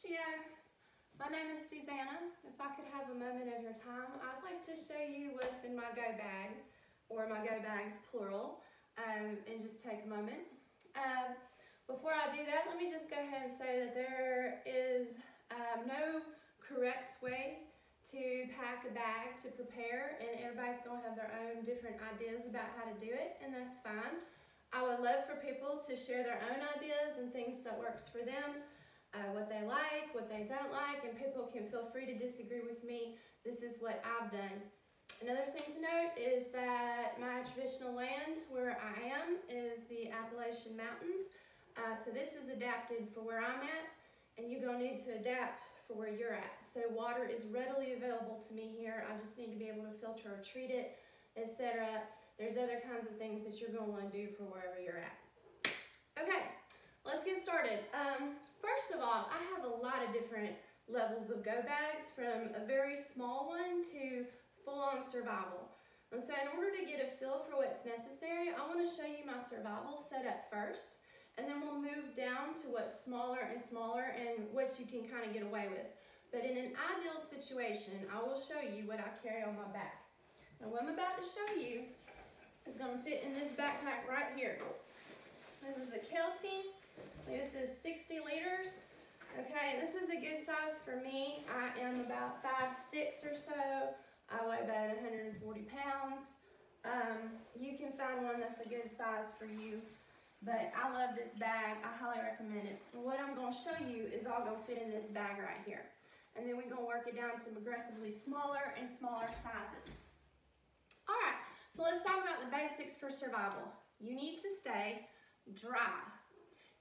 Siyo, my name is Susanna. If I could have a moment of your time, I'd like to show you what's in my go bag, or my go bags plural, and just take a moment. Before I do that, let me just go ahead and say that there is no correct way to pack a bag to prepare, and everybody's going to have their own different ideas about how to do it, and that's fine. I would love for people to share their own ideas and things that works for them, what they like, what they don't like, and people can feel free to disagree with me. This is what I've done. Another thing to note is that my traditional land where I am is the Appalachian Mountains. So this is adapted for where I'm at, and you're going to need to adapt for where you're at. So water is readily available to me here. I just need to be able to filter or treat it, etc. There's other kinds of things that you're going to want to do for wherever you're at. Okay, let's get started. First of all, I have a lot of different levels of go bags, from a very small one to full-on survival. And so in order to get a feel for what's necessary, I want to show you my survival setup first, and then we'll move down to what's smaller and smaller and what you can kind of get away with. But in an ideal situation, I will show you what I carry on my back. Now what I'm about to show you is going to fit in this backpack right here. This is a Kelty. This is 60 liters. Okay, this is a good size for me. I am about 5'6" or so. I weigh about 140 pounds. You can find one that's a good size for you, but I love this bag. I highly recommend it. And what I'm going to show you is all going to fit in this bag right here. And then we're going to work it down to progressively smaller and smaller sizes. All right, so let's talk about the basics for survival. You need to stay dry.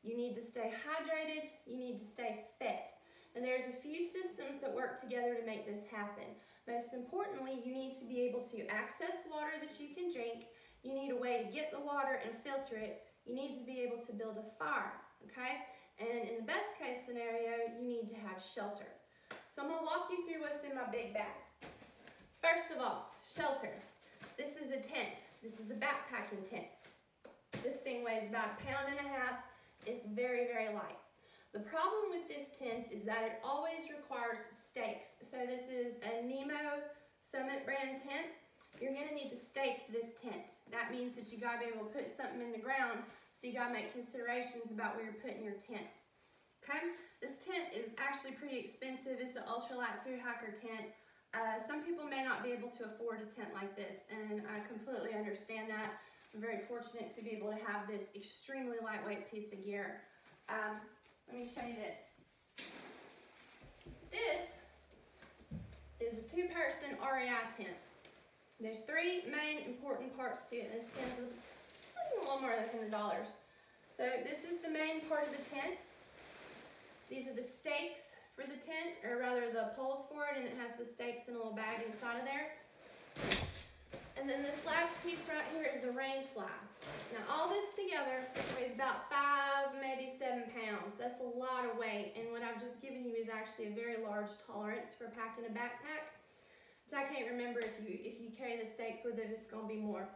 You need to stay hydrated. You need to stay fed. And there's a few systems that work together to make this happen. Most importantly, you need to be able to access water that you can drink. You need a way to get the water and filter it. You need to be able to build a fire, okay? And in the best case scenario, you need to have shelter. So I'm gonna walk you through what's in my big bag. First of all, shelter. This is a tent. This is a backpacking tent. This thing weighs about 1.5 pounds. It's very, very light. The problem with this tent is that it always requires stakes. So this is a Nemo Summit brand tent. You're gonna need to stake this tent. That means that you gotta be able to put something in the ground, so you gotta make considerations about where you're putting your tent. Okay? This tent is actually pretty expensive. It's an ultralight thru hiker tent. Some people may not be able to afford a tent like this, and I completely understand that. I'm very fortunate to be able to have this extremely lightweight piece of gear. Let me show you this. This is a 2-person REI tent. There's 3 main important parts to it. This tent is a little more than $100. So this is the main part of the tent. These are the stakes for the tent, or rather the poles for it, and it has the stakes in a little bag inside of there. And then this last piece right here is the rain fly. Now all this together weighs about 5, maybe 7 pounds. That's a lot of weight, and what I've just given you is actually a very large tolerance for packing a backpack, which I can't remember if you carry the stakes with it, it's going to be more.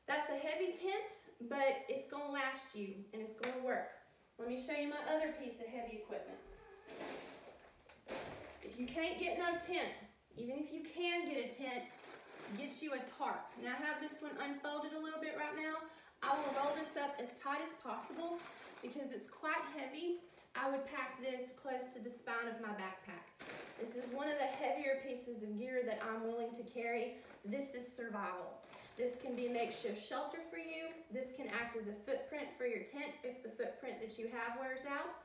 That's a heavy tent, but it's going to last you, and it's going to work. Let me show you my other piece of heavy equipment. If you can't get no tent, even if you can get a tent, get you a tarp. Now I have this one unfolded a little bit right now. I will roll this up as tight as possible because it's quite heavy. I would pack this close to the spine of my backpack. This is one of the heavier pieces of gear that I'm willing to carry. This is survival. This can be a makeshift shelter for you. This can act as a footprint for your tent if the footprint that you have wears out.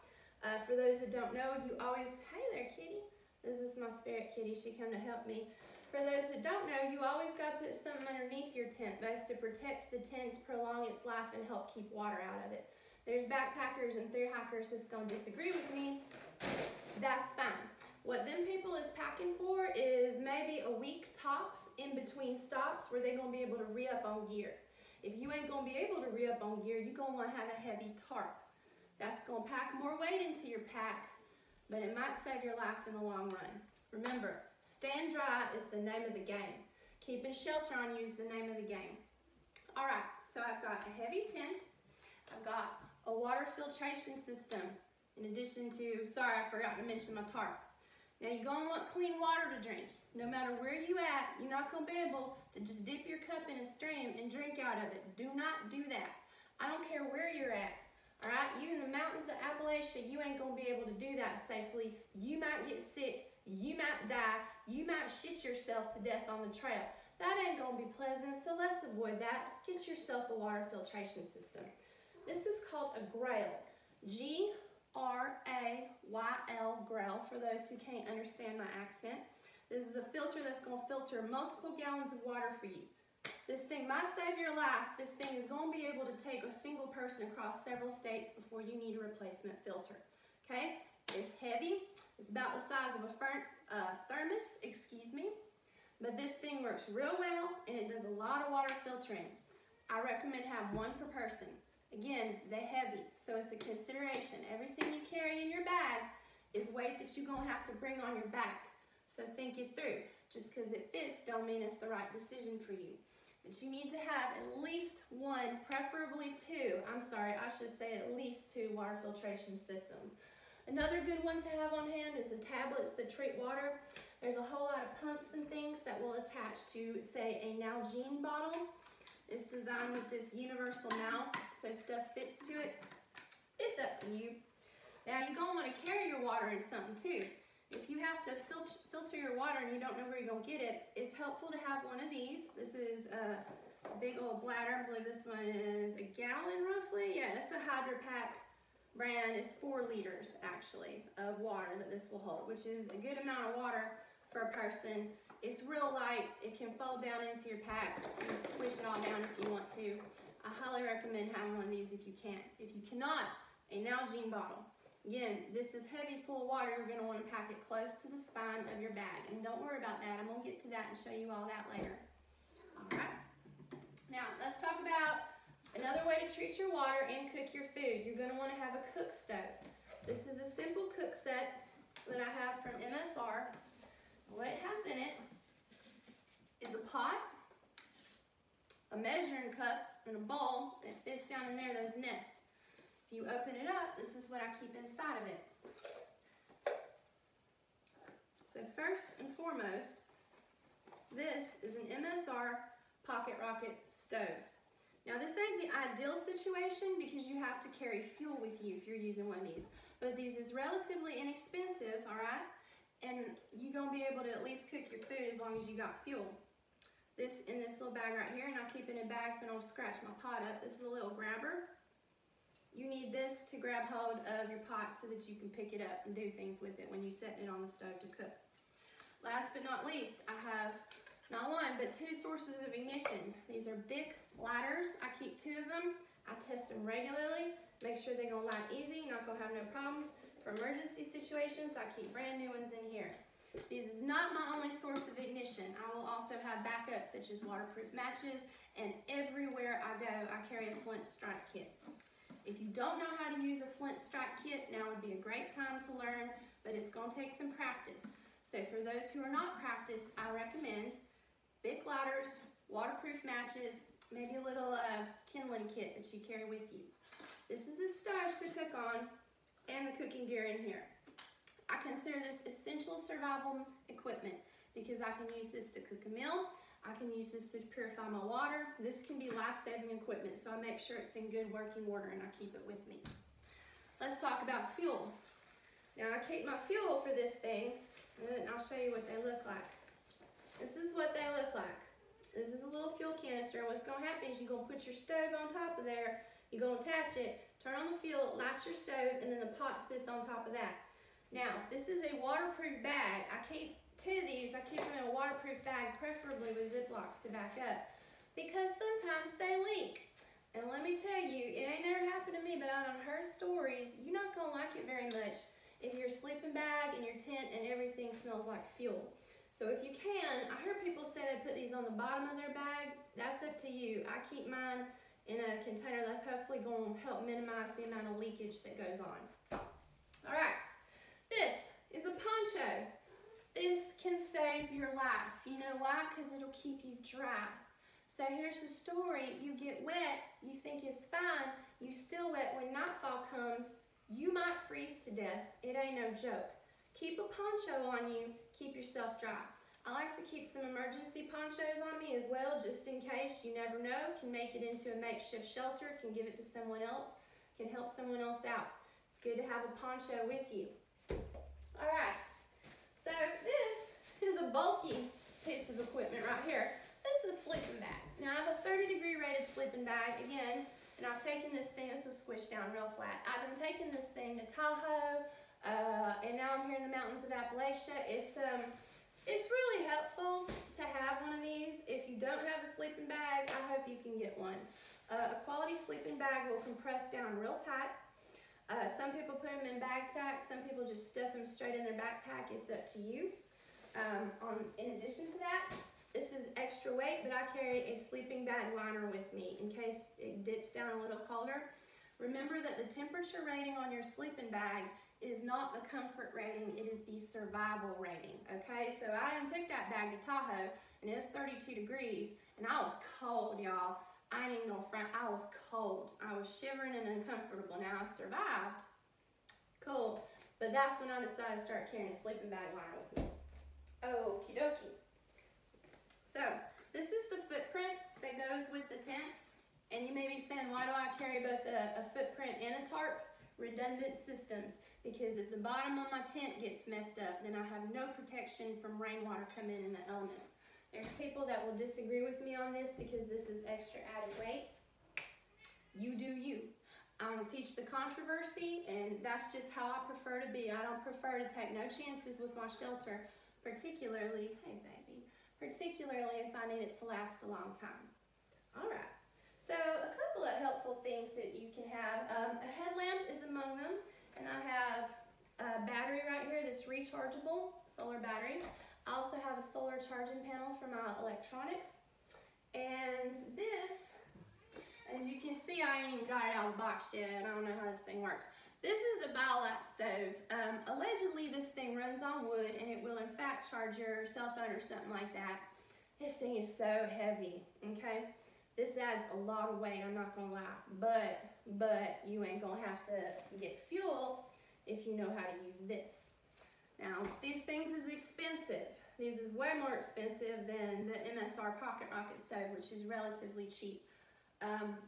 For those that don't know, you always, hey there kitty. This is my spirit kitty, she come to help me. For those that don't know, you always got to put something underneath your tent, both to protect the tent, prolong its life, and help keep water out of it. There's backpackers and thru hikers that's going to disagree with me. That's fine. What them people is packing for is maybe a week tops in between stops where they're going to be able to re-up on gear. If you ain't going to be able to re-up on gear, you're going to want to have a heavy tarp. That's going to pack more weight into your pack, but it might save your life in the long run. Remember, staying dry is the name of the game. Keeping shelter on you is the name of the game. All right, so I've got a heavy tent. I've got a water filtration system In addition to, sorry, I forgot to mention my tarp. Now you're gonna want clean water to drink. No matter where you at, you're not gonna be able to just dip your cup in a stream and drink out of it. Do not do that. I don't care where you're at, all right? You in the mountains of Appalachia, you ain't gonna be able to do that safely. You might get sick, you might die, you might shit yourself to death on the trail. That ain't gonna be pleasant, so let's avoid that. Get yourself a water filtration system. This is called a grail. G-R-A-Y-L, grail, for those who can't understand my accent. This is a filter that's gonna filter multiple gallons of water for you. This thing might save your life. This thing is gonna be able to take a single person across several states before you need a replacement filter, okay? It's heavy. It's about the size of a thermos, excuse me. But this thing works real well, and it does a lot of water filtering. I recommend have one per person. Again, they're heavy, so it's a consideration. Everything you carry in your bag is weight that you're gonna have to bring on your back. So think it through. Just because it fits don't mean it's the right decision for you. But you need to have at least one, preferably two, I'm sorry, I should say at least two water filtration systems. Another good one to have on hand is the tablets that treat water. There's a whole lot of pumps and things that will attach to, say, a Nalgene bottle. It's designed with this universal mouth, so stuff fits to it. It's up to you. Now, you're gonna wanna carry your water in something too. If you have to filter your water and you don't know where you're gonna get it, it's helpful to have one of these. This is a big old bladder. I believe this one is a gallon roughly. Yeah, it's a Hydro Pack brand. It's 4 liters actually of water that this will hold, which is a good amount of water for a person. It's real light. It can fold down into your pack. You can squish it all down if you want to. I highly recommend having one of these if you can. If you cannot, a Nalgene bottle. Again, this is heavy, full of water. You're going to want to pack it close to the spine of your bag. And don't worry about that. I'm going to get to that and show you all that later. All right. Now, let's talk about another way to treat your water and cook your food. You're going to want to have a cook stove. This is a simple cook set that I have from MSR. What it has in it is a pot, a measuring cup, and a bowl that fits down in there, those nests. If you open it up, this is what I keep inside of it. So first and foremost, this is an MSR Pocket Rocket stove. Now this ain't the ideal situation because you have to carry fuel with you if you're using one of these. But these is relatively inexpensive, all right? And you're gonna be able to at least cook your food as long as you got fuel. This in this little bag right here, and I keep it in bags so I don't scratch my pot up. This is a little grabber. You need this to grab hold of your pot so that you can pick it up and do things with it when you're setting it on the stove to cook. Last but not least, I have not one, but 2 sources of ignition. These are big lighters. I keep 2 of them. I test them regularly, make sure they're gonna light easy, not gonna have no problems. For emergency situations, I keep brand new ones in here. This is not my only source of ignition. I will also have backups such as waterproof matches, and everywhere I go, I carry a flint strike kit. If you don't know how to use a flint strike kit, now would be a great time to learn, but it's gonna take some practice. So for those who are not practiced, I recommend big lighters, waterproof matches, maybe a little kindling kit that you carry with you. This is a stove to cook on and the cooking gear in here. I consider this essential survival equipment because I can use this to cook a meal. I can use this to purify my water. This can be life-saving equipment, so I make sure it's in good working order and I keep it with me. Let's talk about fuel. Now I keep my fuel for this thing, and then I'll show you what they look like. This is what they look like. This is a little fuel canister, and what's gonna happen is you're gonna put your stove on top of there, you're gonna attach it, turn on the fuel, light your stove, and then the pot sits on top of that. Now, this is a waterproof bag. I keep 2 of these. I keep them in a waterproof bag, preferably with Ziplocs to back up, because sometimes they leak. And let me tell you, it ain't never happened to me, but I done heard stories. You're not gonna like it very much if your sleeping bag and your tent and everything smells like fuel. So if you can, I heard people say they put these on the bottom of their bag. That's up to you. I keep mine in a container that's hopefully gonna help minimize the amount of leakage that goes on. All right. This is a poncho. This can save your life. You know why? Because it'll keep you dry. So here's the story. You get wet, you think it's fine, you still wet. When nightfall comes, You might freeze to death. It ain't no joke. Keep a poncho on you. Keep yourself dry. I like to keep some emergency ponchos on me as well, just in case. You never know. Can make it into a makeshift shelter, can give it to someone else, can help someone else out. It's good to have a poncho with you. All right, so this is a bulky piece of equipment right here. This is a sleeping bag. Now I have a 30-degree rated sleeping bag again, and I've taken this thing, this was squished down real flat. I've been taking this thing to Tahoe, and now I'm here in the mountains of Appalachia. It's really helpful to have one of these. If you don't have a sleeping bag, I hope you can get one. A quality sleeping bag will compress down real tight. Some people put them in bag sacks, some people just stuff them straight in their backpack. It's up to you. In addition to that, this is extra weight, but I carry a sleeping bag liner with me in case it dips down a little colder. Remember that the temperature rating on your sleeping bag is not the comfort rating, it is the survival rating, okay? So I done took that bag to Tahoe, and it's 32 degrees, and I was cold, y'all. I ain't even gonna front, I was cold. I was shivering and uncomfortable. Now I survived, cool, but that's when I decided to start carrying a sleeping bag liner with me. Okie dokie. So, this is the footprint that goes with the tent, and you may be saying, why do I carry both a footprint and a tarp? Redundant systems, because if the bottom of my tent gets messed up, then I have no protection from rainwater coming in the elements. There's people that will disagree with me on this because this is extra added weight. You do you. I'm gonna teach the controversy, and that's just how I prefer to be. I don't prefer to take no chances with my shelter, particularly, hey baby, particularly if I need it to last a long time. All right, so a couple of helpful things that you can have. A headlamp is among them, and I have a battery right here that's rechargeable, solar battery. I also have a solar charging panel for my electronics. And this, as you can see, I ain't even got it out of the box yet. I don't know how this thing works. This is a Biolite stove. Allegedly, this thing runs on wood, and it will in fact charge your cell phone or something like that. This thing is so heavy, okay? This adds a lot of weight, I'm not gonna lie, but you ain't gonna have to get fuel if you know how to use this. Now, these things is expensive. These is way more expensive than the MSR Pocket Rocket stove, which is relatively cheap.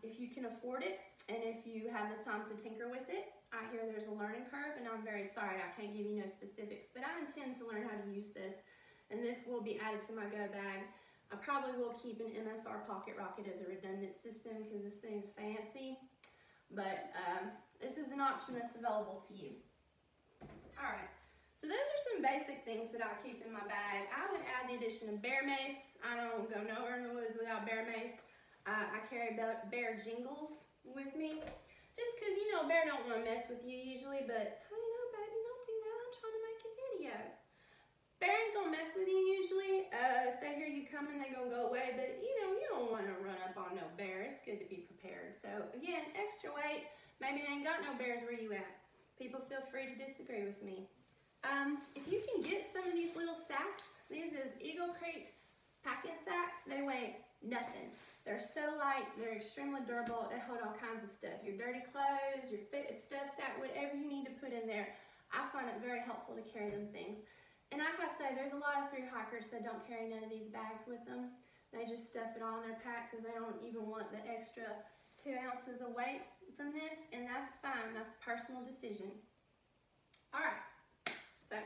If you can afford it, and if you have the time to tinker with it, I hear there's a learning curve, and I'm very sorry I can't give you no specifics, but I intend to learn how to use this, and this will be added to my go bag. I probably will keep an MSR Pocket Rocket as a redundant system because this thing's fancy, but this is an option that's available to you. All right, so those are some basic things that I keep in my bag. I would add the addition of bear mace. I don't go nowhere in the woods without bear mace. I carry bear jingles with me, just because, you know, bear don't want to mess with you usually, but, oh, you know, baby, don't do that. I'm trying to make a video. Bear ain't gonna mess with you usually. If they hear you coming, they gonna go away, but, you know, you don't want to run up on no bear. It's good to be prepared. So, again, extra weight. Maybe they ain't got no bears where you at. People feel free to disagree with me. If you can get some of these little sacks, these is Eagle Creek packing sacks. They weigh nothing. They're so light, they're extremely durable, they hold all kinds of stuff. Your dirty clothes, your stuff sack, whatever you need to put in there. I find it very helpful to carry them things. And like I say, there's a lot of thru hikers that don't carry none of these bags with them. They just stuff it all in their pack because they don't even want the extra 2 ounces of weight from this, and that's fine, that's a personal decision. All right, so.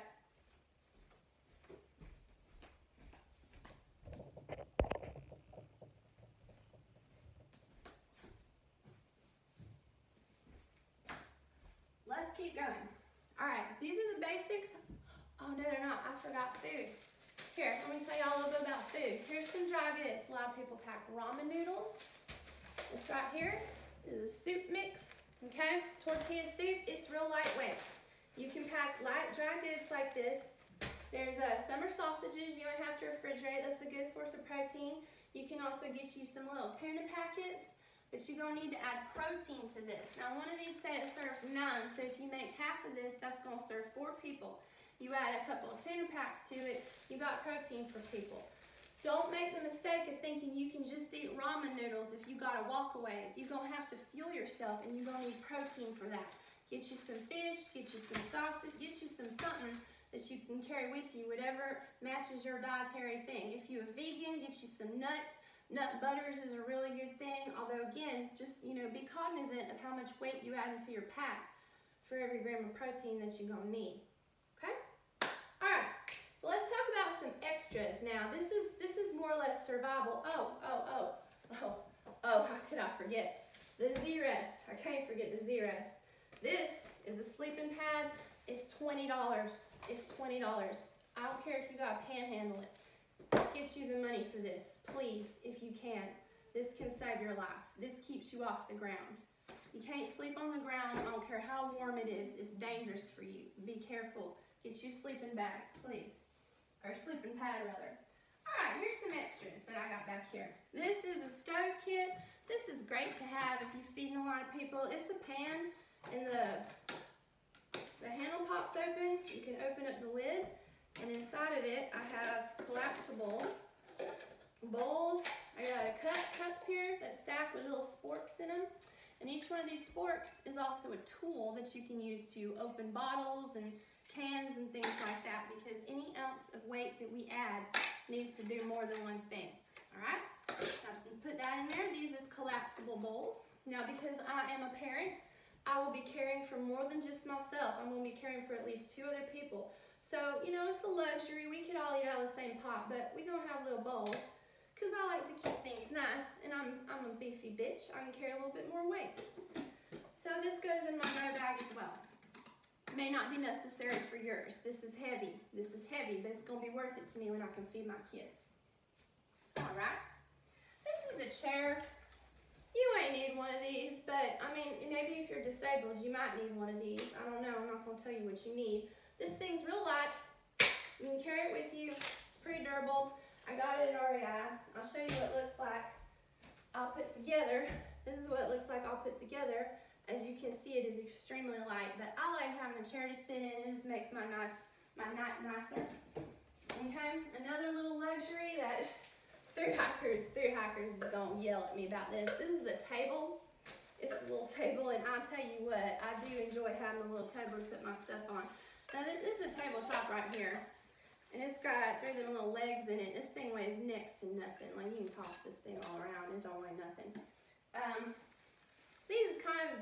Let's keep going. All right, these are the basics. Oh, no, they're not. I forgot food. Here, let me tell you all a little bit about food. Here's some dry goods. A lot of people pack ramen noodles. This right here is a soup mix, okay? Tortilla soup. It's real lightweight. You can pack light dry goods like this. There's summer sausages. You don't have to refrigerate. That's a good source of protein. You can also get you some little tuna packets. But you're gonna need to add protein to this. Now, one of these say it serves 9, so if you make half of this, that's gonna serve 4 people. You add a couple of tuna packs to it, you got protein for people. Don't make the mistake of thinking you can just eat ramen noodles if you gotta walk away. You're gonna have to fuel yourself, and you're gonna need protein for that. Get you some fish, get you some sausage, get you some something that you can carry with you, whatever matches your dietary thing. If you're a vegan, get you some nuts. Nut butters is a really good thing, although again, just, you know, be cognizant of how much weight you add into your pack for every gram of protein that you're gonna need, okay? All right, so let's talk about some extras now. This is more or less survival. How could I forget? The Z-Rest, I can't forget the Z-Rest. This is a sleeping pad. It's $20. It's $20. I don't care if you gotta panhandle it. Get you the money for this, please, if you can. This can save your life. This keeps you off the ground. You can't sleep on the ground. I don't care how warm it is. It's dangerous for you. Be careful. Get you a sleeping bag, please. Or sleeping pad, rather. All right, here's some extras that I got back here. This is a stove kit. This is great to have if you're feeding a lot of people. It's a pan, and the handle pops open. You can open up the lid, and inside of it, I have collapsible bowls. I got cups here that stack with little sporks in them. And each one of these sporks is also a tool that you can use to open bottles and cans and things like that, because any ounce of weight that we add needs to do more than one thing. All right, so I can put that in there. These is collapsible bowls. Now, because I am a parent, I will be caring for more than just myself. I'm gonna be caring for at least 2 other people. So, you know, it's a luxury. We could all eat out of the same pot, but we're gonna have little bowls because I like to keep things nice, and I'm a beefy bitch. I can carry a little bit more weight. So this goes in my go bag as well. May not be necessary for yours. This is heavy, but it's gonna be worth it to me when I can feed my kids. All right, this is a chair. You ain't need one of these, but I mean, maybe if you're disabled, you might need one of these. I don't know, I'm not gonna tell you what you need. This thing's real light. You can carry it with you. It's pretty durable. I got it at REI. I'll show you what it looks like all put together. This is what it looks like all put together. As you can see, it is extremely light, but I like having a chair to sit in. It just makes my night nicer. Okay, another little luxury that three hikers is gonna yell at me about this. This is a table. It's a little table, and I'll tell you what, I do enjoy having a little table to put my stuff on. Now this is a tabletop right here, and it's got 3 little legs in it. This thing weighs next to nothing. Like, you can toss this thing all around, it don't weigh nothing. These is kind of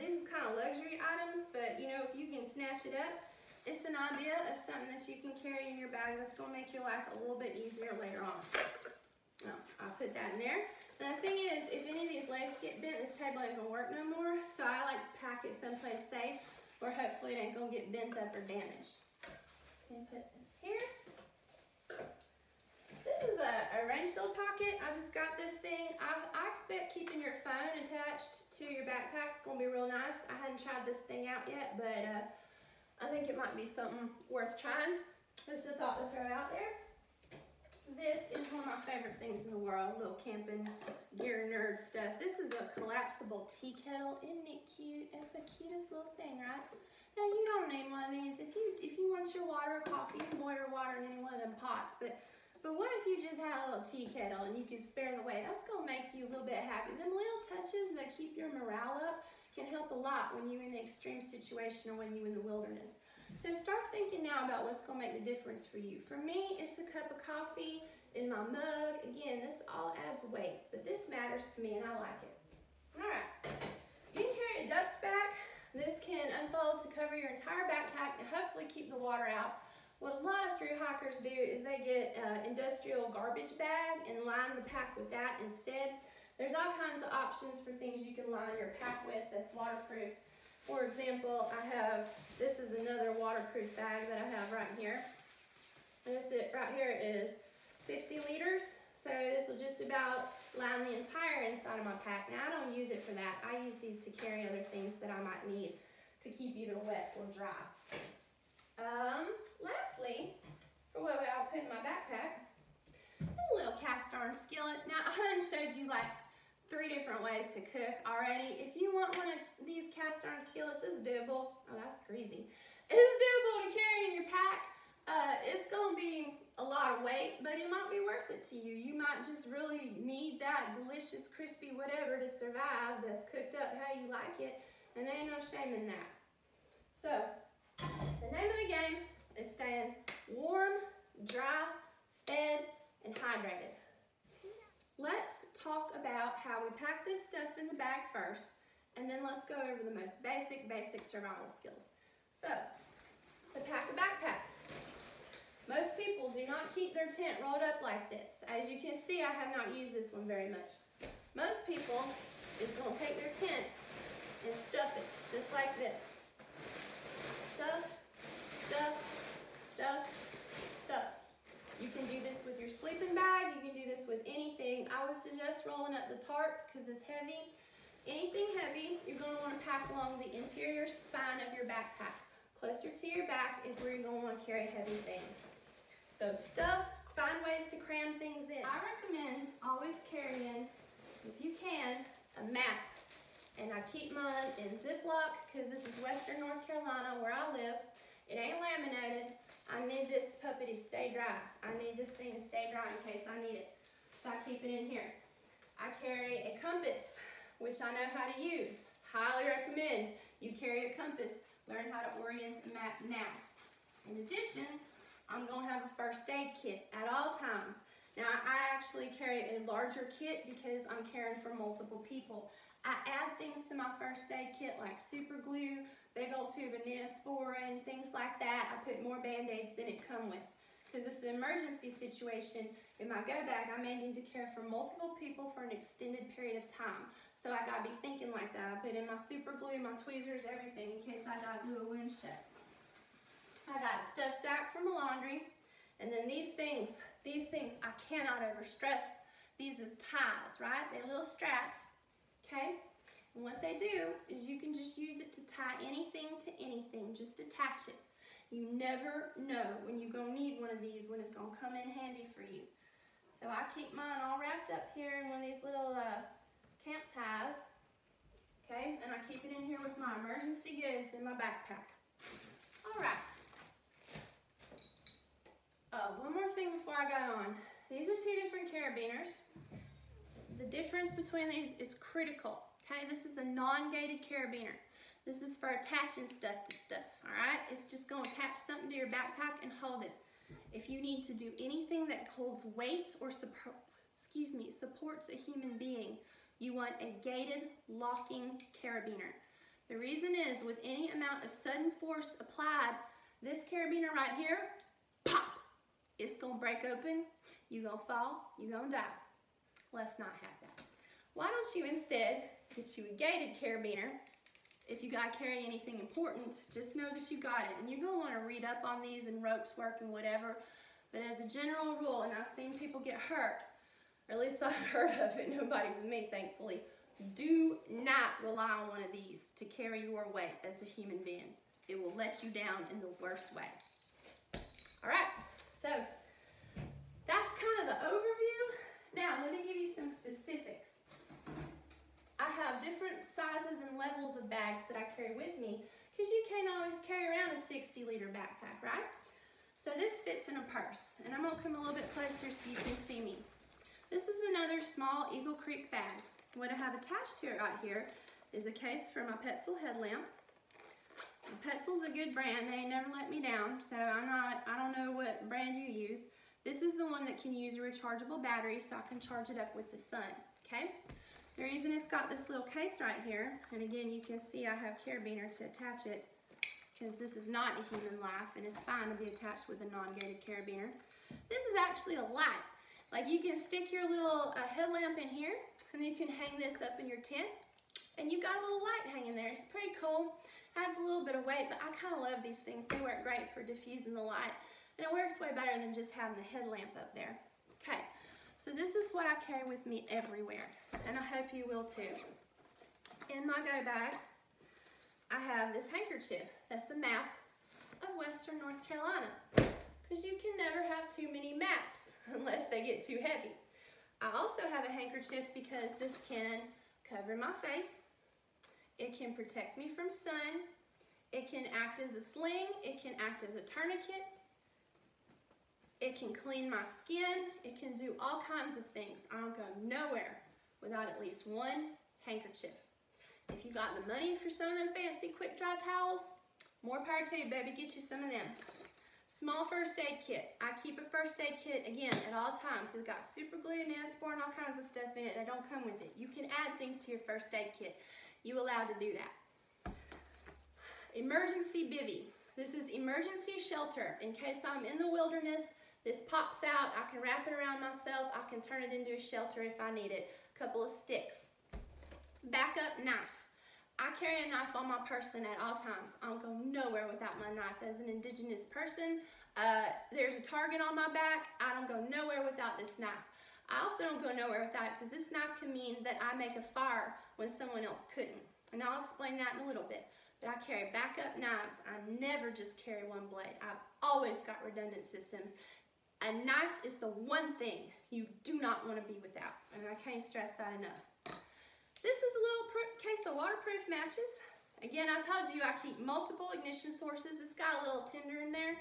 luxury items, but you know, if you can snatch it up, it's an idea of something that you can carry in your bag that's gonna make your life a little bit easier later on. Oh, I'll put that in there. And the thing is, if any of these legs get bent, this table ain't gonna work no more. So I like to pack it someplace safe where hopefully it ain't gonna get bent up or damaged. And put this here. This is a rain shield pocket. I just got this thing. I expect keeping your phone attached to your backpack is gonna be real nice. I hadn't tried this thing out yet, but I think it might be something worth trying. Just a thought to throw out there. This is one of my favorite things in the world, little camping gear nerd stuff. This is a collapsible tea kettle. Isn't it cute? It's the cutest little thing, right? Now, you don't need one of these. If you want your water or coffee, you can boil your water in any one of them pots. But what if you just had a little tea kettle and you could spare the weight? That's gonna make you a little bit happy. Them little touches that keep your morale up can help a lot when you're in an extreme situation or when you're in the wilderness. So start thinking now about what's gonna make the difference for you. For me, it's a cup of coffee in my mug. Again, this all adds weight, but this matters to me and I like it. All right, you can carry a duck's back. This can unfold to cover your entire backpack and hopefully keep the water out. What a lot of thru hikers do is they get an industrial garbage bag and line the pack with that instead. There's all kinds of options for things you can line your pack with that's waterproof. For example, this is another waterproof bag that I have right here. This right here is 50 liters. So this will just about line the entire inside of my pack. Now I don't use it for that. I use these to carry other things that I might need to keep either wet or dry. Lastly, for what I'll put in my backpack, a little cast iron skillet. Now I done showed you like 3 different ways to cook already. If you want one of these cast iron skillets, it's doable. Oh, that's greasy. It's doable to carry in your pack. It's gonna be a lot of weight, but it might be worth it to you. You might just really need that delicious, crispy whatever to survive that's cooked up how you like it, and there ain't no shame in that. So, the name of the game is staying warm, dry, fed, and hydrated. Let's talk about how we pack this stuff in the bag first, and then let's go over the most basic survival skills. So, to pack a backpack. Most people do not keep their tent rolled up like this. As you can see, I have not used this one very much. Most people is going to take their tent and stuff it, just like this. Stuff, stuff, stuff, stuff. You can do this with your sleeping bag. You can do this with anything. I would suggest rolling up the tarp because it's heavy. Anything heavy, you're going to want to pack along the interior spine of your backpack. Closer to your back is where you're going to want to carry heavy things. So stuff, find ways to cram things in. I recommend always carrying, if you can, a map. And I keep mine in Ziploc because this is Western North Carolina where I live. It ain't laminated. I need this puppy to stay dry. I need this thing to stay dry in case I need it. So I keep it in here. I carry a compass, which I know how to use. Highly recommend you carry a compass. Learn how to orient a map now. In addition, I'm going to have a first aid kit at all times. Now, I actually carry a larger kit because I'm caring for multiple people. I add things to my first aid kit like super glue, big old tube of Neosporin, things like that. I put more Band-Aids than it come with. Because this is an emergency situation, in my go bag, I may need to care for multiple people for an extended period of time. So I gotta be thinking like that. I put in my super glue, my tweezers, everything in case I gotta glue a wound shut. I got a stuff sack for my laundry. And then these things I cannot overstress. These is ties, right? They're little straps, okay? And what they do is you can just use it to tie anything to anything, just attach it. You never know when you're gonna need one of these, when it's gonna come in handy for you. So I keep mine all wrapped up here in one of these little camp ties, okay? And I keep it in here with my emergency goods in my backpack. All right. One more thing before I go on. These are two different carabiners. The difference between these is critical, okay? This is a non-gated carabiner. This is for attaching stuff to stuff, all right? It's just gonna attach something to your backpack and hold it. If you need to do anything that holds weight or supports a human being, you want a gated locking carabiner. The reason is with any amount of sudden force applied, this carabiner right here, pop, it's gonna break open, you're gonna fall, you're gonna die. Let's not have that. Why don't you instead get you a gated carabiner? If you gotta carry anything important, just know that you got it. And you're gonna wanna read up on these and ropes work and whatever. But as a general rule, and I've seen people get hurt, or at least I've heard of it, nobody with me, thankfully, do not rely on one of these to carry your weight as a human being. It will let you down in the worst way. All right, so that's kind of the overview. Now, let me give you some specifics. I have different sizes and levels of bags that I carry with me because you can't always carry around a 60-liter backpack, right? So this fits in a purse, and I'm gonna come a little bit closer so you can see me. This is another small Eagle Creek bag. What I have attached to it right here is a case for my Petzl headlamp. Petzl's a good brand. They ain't never let me down, so I don't know what brand you use. This is the one that can use a rechargeable battery so I can charge it up with the sun, okay? The reason it's got this little case right here, and again, you can see I have carabiner to attach it because this is not a human life and it's fine to be attached with a non-gated carabiner. This is actually a light. Like you can stick your little headlamp in here and then you can hang this up in your tent and you've got a little light hanging there. It's pretty cool. Adds a little bit of weight, but I kind of love these things. They work great for diffusing the light and it works way better than just having the headlamp up there. Okay. So this is what I carry with me everywhere, and I hope you will too. In my go bag, I have this handkerchief. That's a map of Western North Carolina, because you can never have too many maps unless they get too heavy. I also have a handkerchief because this can cover my face. It can protect me from sun. It can act as a sling. It can act as a tourniquet. It can clean my skin. It can do all kinds of things. I don't go nowhere without at least one handkerchief. If you got the money for some of them fancy quick dry towels, More power to you, baby. Get you some of them. Small first aid kit. I keep a first aid kit, again, at all times. It's got super glue, Neosporin, all kinds of stuff in it that don't come with it. You can add things to your first aid kit. You allowed to do that. Emergency bivvy. This is emergency shelter. In case I'm in the wilderness, this pops out. I can wrap it around myself. I can turn it into a shelter if I need it. A couple of sticks. Backup knife. I carry a knife on my person at all times. I don't go nowhere without my knife. As an Indigenous person, there's a target on my back. I don't go nowhere without this knife. I also don't go nowhere without it because this knife can mean that I make a fire when someone else couldn't. And I'll explain that in a little bit. But I carry backup knives. I never just carry one blade. I've always got redundant systems. A knife is the one thing you do not want to be without. And I can't stress that enough. This is a little case of waterproof matches. Again, I told you I keep multiple ignition sources. It's got a little Tinder in there.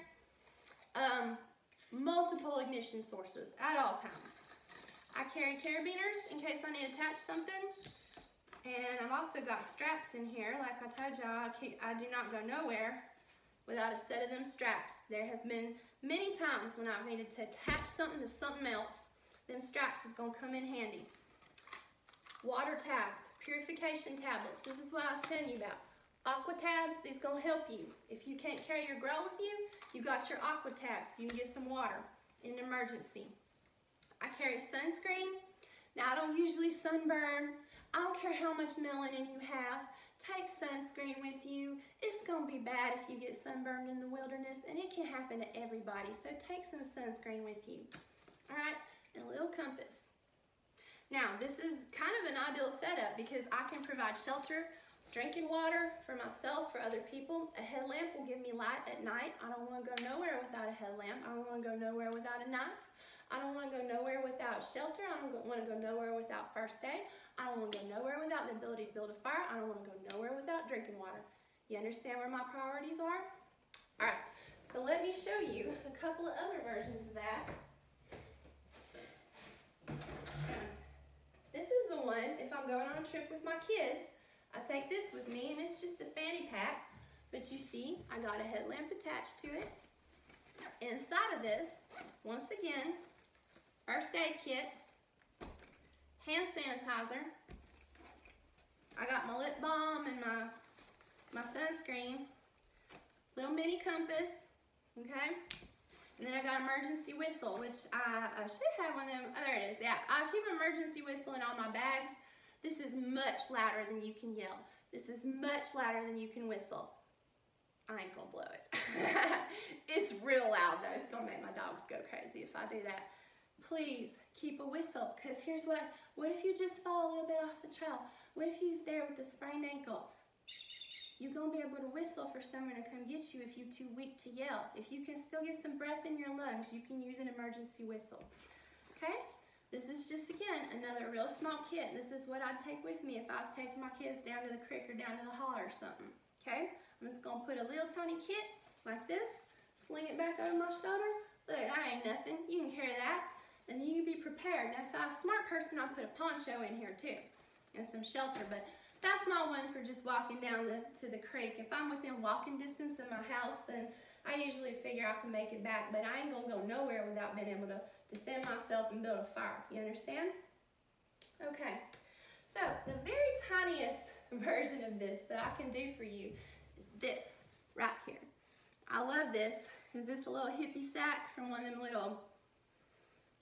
Multiple ignition sources at all times. I carry carabiners in case I need to attach something. And I've also got straps in here. Like I told y'all, I do not go nowhere without a set of them straps. There has been many times when I've needed to attach something to something else. Them straps is gonna come in handy. Water tabs, purification tablets. This is what I was telling you about. Aqua tabs, these gonna help you. If you can't carry your grill with you, you got your aqua tabs so you can get some water in an emergency. I carry sunscreen. Now I don't usually sunburn. I don't care how much melanin you have. Take sunscreen with you. It's gonna be bad if you get sunburned in the wilderness, and it can happen to everybody. So take some sunscreen with you. All right, and a little compass. Now, this is kind of an ideal setup because I can provide shelter, drinking water for myself, for other people. A headlamp will give me light at night. I don't want to go nowhere without a headlamp. I don't want to go nowhere without a knife. I don't want to go nowhere without shelter. I don't want to go nowhere without first aid. I don't want to go nowhere without the ability to build a fire. I don't want to go nowhere without drinking water. You understand where my priorities are? All right, so let me show you a couple of other versions of that. This is the one, if I'm going on a trip with my kids, I take this with me, and it's just a fanny pack. But you see, I got a headlamp attached to it. Inside of this, once again, first aid kit, hand sanitizer. I got my lip balm and my sunscreen, little mini compass, okay? And then I got emergency whistle, which I should have one of them. Oh, there it is. Yeah, I keep an emergency whistle in all my bags. This is much louder than you can yell. This is much louder than you can whistle. I ain't gonna blow it. It's real loud though. It's gonna make my dogs go crazy if I do that. Please keep a whistle, because here's what if you just fall a little bit off the trail? What if you's there with a sprained ankle? You're going to be able to whistle for someone to come get you if you're too weak to yell. If you can still get some breath in your lungs, you can use an emergency whistle. Okay? This is just, again, another real small kit. This is what I'd take with me if I was taking my kids down to the creek or down to the holler or something. Okay? I'm just going to put a little tiny kit like this, sling it back over my shoulder. Look, that ain't nothing. You can carry that, and then you can be prepared. Now, if I was a smart person, I'd put a poncho in here too and some shelter, but that's my one for just walking down to the creek. If I'm within walking distance of my house, then I usually figure I can make it back, but I ain't gonna go nowhere without being able to defend myself and build a fire. You understand? Okay, so the very tiniest version of this that I can do for you is this right here. I love this. Is this a little hippie sack from one of them little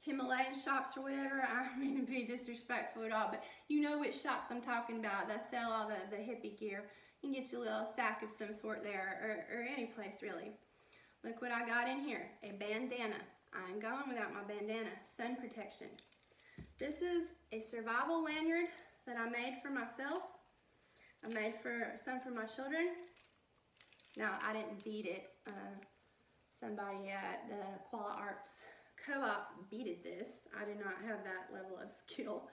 Himalayan shops or whatever? I mean to be disrespectful at all, but you know which shops I'm talking about that sell all the hippie gear. You can get you a little sack of some sort there, or any place really. Look what I got in here, a bandana. I ain't going without my bandana. Sun protection. This is a survival lanyard that I made for myself. I made some for my children. Now, I didn't bead it. Somebody at the Quala Arts Co-op beaded this. I did not have that level of skill.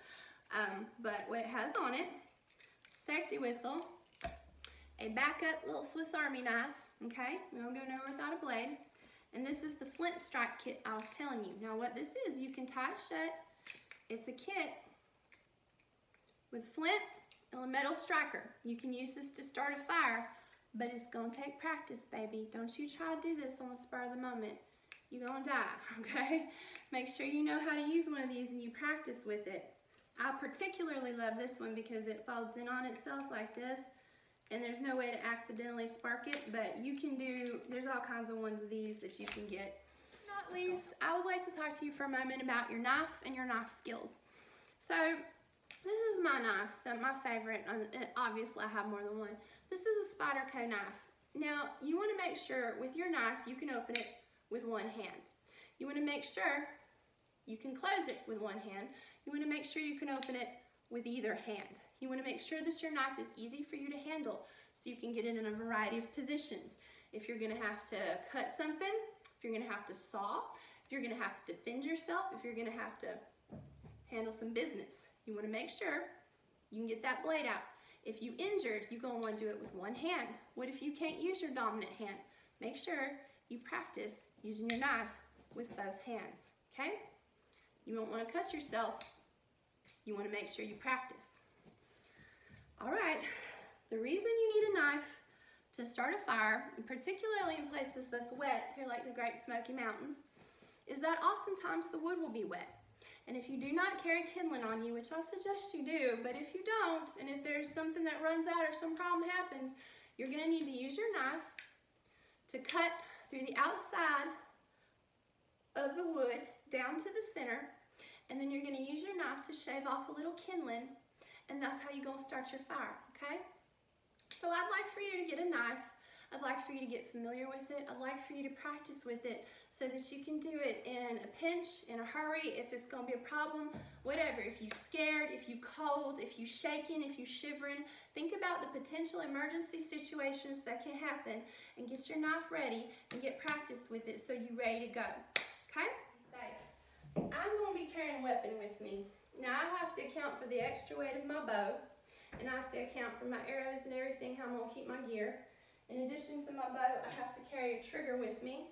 But what it has on it, safety whistle, a backup little Swiss Army knife, okay? We don't go nowhere without a blade. And this is the flint strike kit I was telling you. Now what this is, you can tie it shut. It's a kit with flint and a metal striker. You can use this to start a fire, but it's gonna take practice, baby. Don't you try to do this on the spur of the moment. You're gonna die, okay? Make sure you know how to use one of these and you practice with it. I particularly love this one because it folds in on itself like this, and there's no way to accidentally spark it, but you can do, there's all kinds of ones of these that you can get. Not least, I would like to talk to you for a moment about your knife and your knife skills. So, this is my knife, my favorite. Obviously, I have more than one. This is a Spyderco knife. Now, you want to make sure with your knife, you can open it with one hand. You want to make sure you can close it with one hand. You want to make sure you can open it with either hand. You want to make sure that your knife is easy for you to handle so you can get it in a variety of positions. If you're going to have to cut something, if you're going to have to saw, if you're going to have to defend yourself, if you're going to have to handle some business, you want to make sure you can get that blade out. If you injured, you're going to want to do it with one hand. What if you can't use your dominant hand? Make sure you practice using your knife with both hands, okay? You don't want to cut yourself. You want to make sure you practice. All right, the reason you need a knife to start a fire, and particularly in places that's wet, here like the Great Smoky Mountains, is that oftentimes the wood will be wet. And if you do not carry kindling on you, which I suggest you do, but if you don't, and if there's something that runs out or some problem happens, you're going to need to use your knife to cut through the outside of the wood down to the center, and then you're going to use your knife to shave off a little kindling, and that's how you're going to start your fire, okay? So I'd like for you to get a knife. I'd like for you to get familiar with it. I'd like for you to practice with it so that you can do it in a pinch, in a hurry, if it's going to be a problem, whatever. If you're scared, if you're cold, if you're shaking, if you're shivering, think about the potential emergency situations that can happen and get your knife ready and get practiced with it so you're ready to go, okay? Safe. I'm going to be carrying a weapon with me. Now I have to account for the extra weight of my bow, and I have to account for my arrows and everything, how I'm going to keep my gear. In addition to my bow, I have to carry a trigger with me.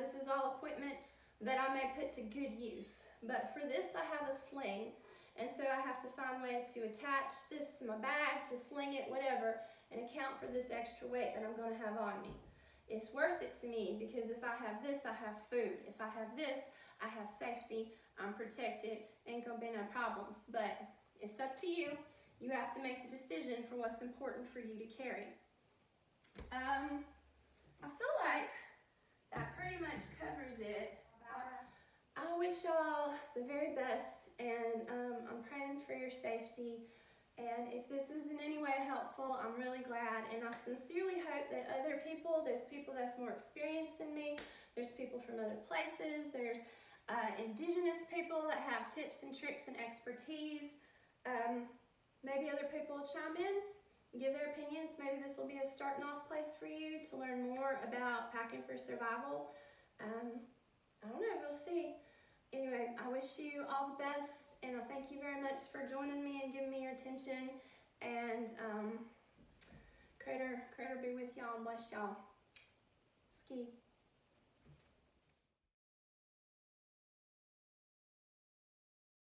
This is all equipment that I may put to good use. But for this, I have a sling. And so I have to find ways to attach this to my bag, to sling it, whatever, and account for this extra weight that I'm going to have on me. It's worth it to me because if I have this, I have food. If I have this, I have safety. I'm protected. Ain't going to be no problems. But it's up to you. You have to make the decision for what's important for you to carry. I feel like that pretty much covers it. I wish y'all the very best, and I'm praying for your safety. And if this was in any way helpful, I'm really glad. And I sincerely hope that other people, there's people that's more experienced than me, there's people from other places, there's Indigenous people that have tips and tricks and expertise. Maybe other people will chime in, give their opinions. Maybe this will be a starting off place for you to learn more about packing for survival. I don't know, we'll see. Anyway, I wish you all the best, and I thank you very much for joining me and giving me your attention. And Creator be with y'all and bless y'all. Ski.